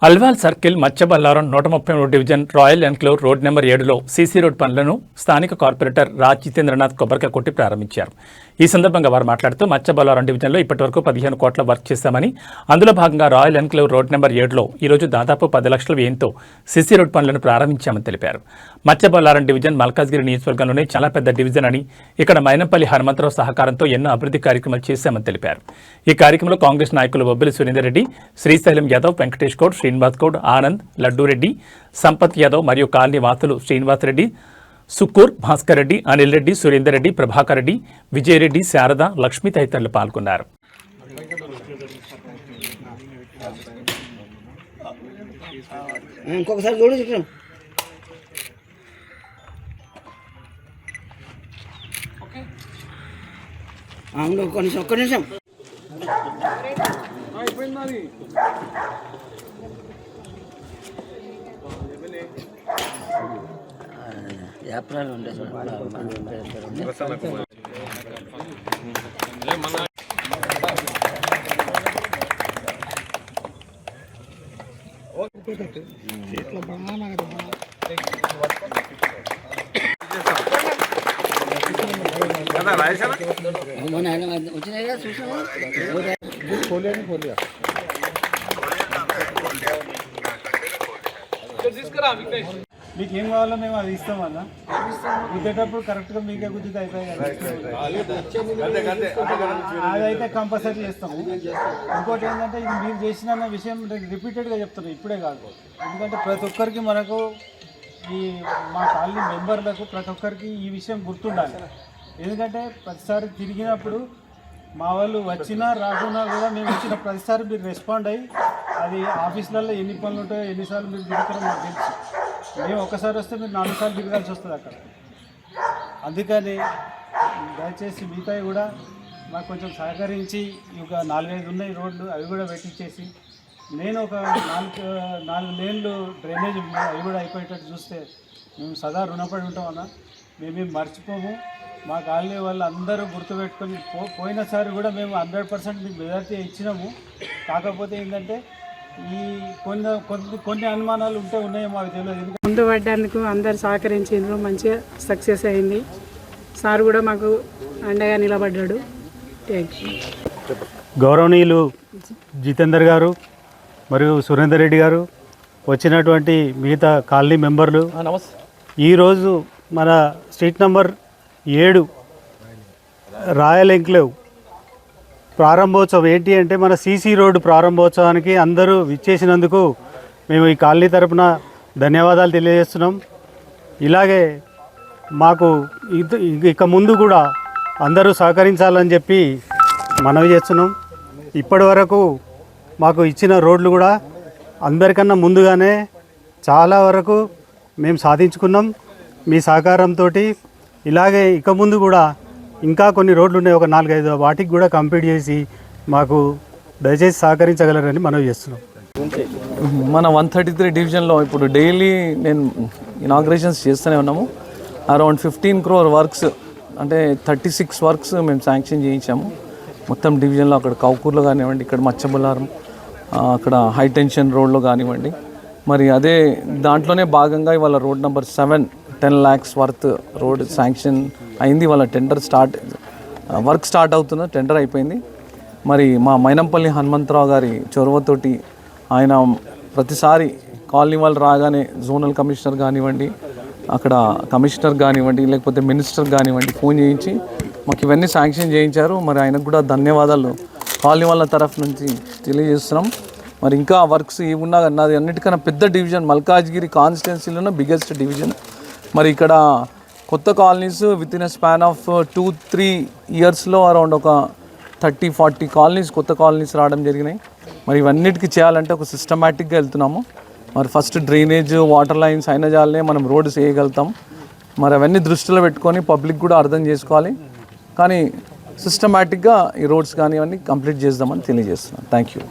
Alwal circle Macha Bollaram 133 division royal enclave road number 7లో CC road పనులను స్థానిక కార్పొరేటర్ రాజ్ జితేంద్రనాథ్ కొబ్బరికాయ కొట్టి ప్రారంభించారు. ఈ సందర్భంగా వారు మాట్లాడుతూ మత్స్యబల్లారం డివిజన్లో ఇప్పటివరకు 15 కోట్ల వర్క్ చేశామని, అందులో భాగంగా రాయల్ ఎన్క్లేవ్ రోడ్ నెంబర్ 7లో ఈరోజు దాదాపు 10 లక్షల వ్యయంతో సీసీ రోడ్ పనులను ప్రారంభించామని తెలిపారు. మత్స్యబల్లారం డివిజన్ మల్కాజ్గిరి నియోజకవర్గంలోనే చాలా పెద్ద డివిజన్ అని, ఇక్కడ మైనంపల్లి హనుమంతరావు సహకారంతో ఎన్నో అభివృద్ధి కార్యక్రమాలు చేశామని తెలిపారు. ఈ కార్యక్రమంలో కాంగ్రెస్ నాయకులు బొబ్బిలి సురేందర్ రెడ్డి, శ్రీశైలం యాదవ్, వెంకటేష్ గౌడ్, శ్రీనివాస్ గౌడ్, ఆనంద్, లడ్డూరెడ్డి, సంపత్ యాదవ్ మరియు కాలనీ వాసులు శ్రీనివాస్ రెడ్డి, సుక్కూర్, భాస్కర్ రెడ్డి, అనిల్ రెడ్డి, సురేందర్ రెడ్డి, ప్రభాకర్ రెడ్డి, విజయరెడ్డి, శారద, లక్ష్మి తదితరులు పాల్గొన్నారు. ఇంకొకసారి చూడు చిత్రం. ఒక్క నిమిషం వ్యాపారాలు ఉంటాయి వచ్చినాయి కదా చూసాము. మీకు ఏం కావాలో మేము అది ఇస్తామన్నా. గుద్దేటప్పుడు కరెక్ట్గా మీకే గుద్దితే అయిపోయి అదైతే కంపల్సరీ చేస్తాము. ఇంకోటి ఏంటంటే ఇది మీరు చేసిన విషయం రిపీటెడ్గా చెప్తున్నాం, ఇప్పుడే కాదు. ఎందుకంటే ప్రతి ఒక్కరికి మనకు మా కాలనీ మెంబర్లకు ప్రతి ఒక్కరికి ఈ విషయం గుర్తుండాలి. ఎందుకంటే ప్రతిసారి తిరిగినప్పుడు మా వాళ్ళు వచ్చినా రాకున్నా కూడా మేము వచ్చిన ప్రతిసారి మీరు రెస్పాండ్ అయ్యి అది ఆఫీసులలో ఎన్ని పనులు ఉంటాయో ఎన్నిసార్లు మీరు తిరుగుతారో మాకు తెలుసు. మేము ఒక్కసారి వస్తే మీరు 4 సార్లు తిరగాల్సి వస్తుంది అక్కడ. అందుకని దయచేసి మిగతాయి కూడా మాకు కొంచెం సహకరించి ఒక 4-5 ఉన్నాయి రోడ్లు, అవి కూడా పెట్టించేసి నేను ఒక 4 లేన్లు డ్రైనేజ్ ఉన్నాయి, అవి కూడా అయిపోయేటట్టు చూస్తే మేము సదా రుణపడి ఉంటామన్నా. మేమేం మర్చిపోము. మా కాలనీ వాళ్ళు అందరూ గుర్తుపెట్టుకొని పోయినసారి కూడా మేము 100% మీకు మెజారిటీ ఇచ్చినాము. కాకపోతే ఏంటంటే ఈ కొన్ని అనుమానాలు ఉన్నాయో మాకు తెలియదు. ముందు పడ్డానికి అందరు సహకరించారు, మంచిగా సక్సెస్ అయింది. సార్ కూడా మాకు అండగా నిలబడ్డాడు. గౌరవనీయులు జితేందర్ గారు మరియు సురేందర్ రెడ్డి గారు, వచ్చినటువంటి మిగతా కాలనీ మెంబర్లు, ఈరోజు మన స్ట్రీట్ నెంబర్ 7 రాయల్ ఎన్క్లేవ్ ప్రారంభోత్సవం ఏంటి అంటే మన సీసీ రోడ్డు ప్రారంభోత్సవానికి అందరూ విచ్చేసినందుకు మేము ఈ కాలనీ తరపున ధన్యవాదాలు తెలియజేస్తున్నాం. ఇలాగే మాకు ఇక ముందు కూడా అందరూ సహకరించాలని చెప్పి మనవి చేస్తున్నాం. ఇప్పటి వరకు మాకు ఇచ్చిన రోడ్లు కూడా అందరికన్నా ముందుగానే చాలా వరకు మేము సాధించుకున్నాం. మీ సహకారంతో ఇలాగే ఇక ముందు కూడా ఇంకా కొన్ని రోడ్లు ఉన్నాయి, ఒక 4-5 వాటికి కూడా కంప్లీట్ చేసి మాకు దయచేసి సహకరించగలరని మనవి చేస్తున్నాం. మన 133 డివిజన్లో ఇప్పుడు డైలీ నేను ఇనాగ్రేషన్స్ చేస్తూనే ఉన్నాము. అరౌండ్ 15 crore వర్క్స్, అంటే 36 వర్క్స్ మేము శాంక్షన్ చేయించాము మొత్తం డివిజన్లో. అక్కడ కౌకూర్లో కానివ్వండి, ఇక్కడ మత్స్యబల్లారం, అక్కడ హై టెన్షన్ రోడ్లో కానివ్వండి. మరి అదే దాంట్లోనే భాగంగా ఇవాళ road number 7 10 lakhs worth road sanction అయింది. వాళ్ళ టెండర్ వర్క్ స్టార్ట్ అవుతున్న టెండర్ అయిపోయింది. మరి మా మైనంపల్లి హనుమంతరావు గారి చొరవతోటి ఆయన ప్రతిసారి కాలనీ వాళ్ళు రాగానే జోనల్ కమిషనర్ కానివ్వండి, అక్కడ కమిషనర్ కానివ్వండి, లేకపోతే మినిస్టర్ కానివ్వండి ఫోన్ చేయించి మాకు ఇవన్నీ శాంక్షన్ చేయించారు. మరి ఆయనకు కూడా ధన్యవాదాలు కాలనీ వాళ్ళ తరఫు నుంచి తెలియజేస్తున్నాం. మరి ఇంకా వర్క్స్ ఏమున్నా నాది అన్నిటికన్నా పెద్ద డివిజన్ మల్కాజ్గిరి కాన్స్టిట్యున్సీలోనే బిగ్గెస్ట్ డివిజన్. మరి ఇక్కడ కొత్త colonies with in a span of 2-3 ఇయర్స్లో అరౌండ్ ఒక 30-40 కాలనీస్ కొత్త కాలనీస్ రావడం జరిగినాయి. మరి ఇవన్నిటికీ చేయాలంటే ఒక సిస్టమేటిక్గా వెళ్తున్నాము. మరి ఫస్ట్ డ్రైనేజ్, వాటర్ లైన్స్ అయిన జాలనే మనం రోడ్స్ వేయగలుగుతాం. మరి అవన్నీ దృష్టిలో పెట్టుకొని పబ్లిక్ కూడా అర్థం చేసుకోవాలి. కానీ సిస్టమేటిక్గా ఈ రోడ్స్ కానీ ఇవన్నీ కంప్లీట్ చేద్దామని తెలియజేస్తున్నాను. Thank you.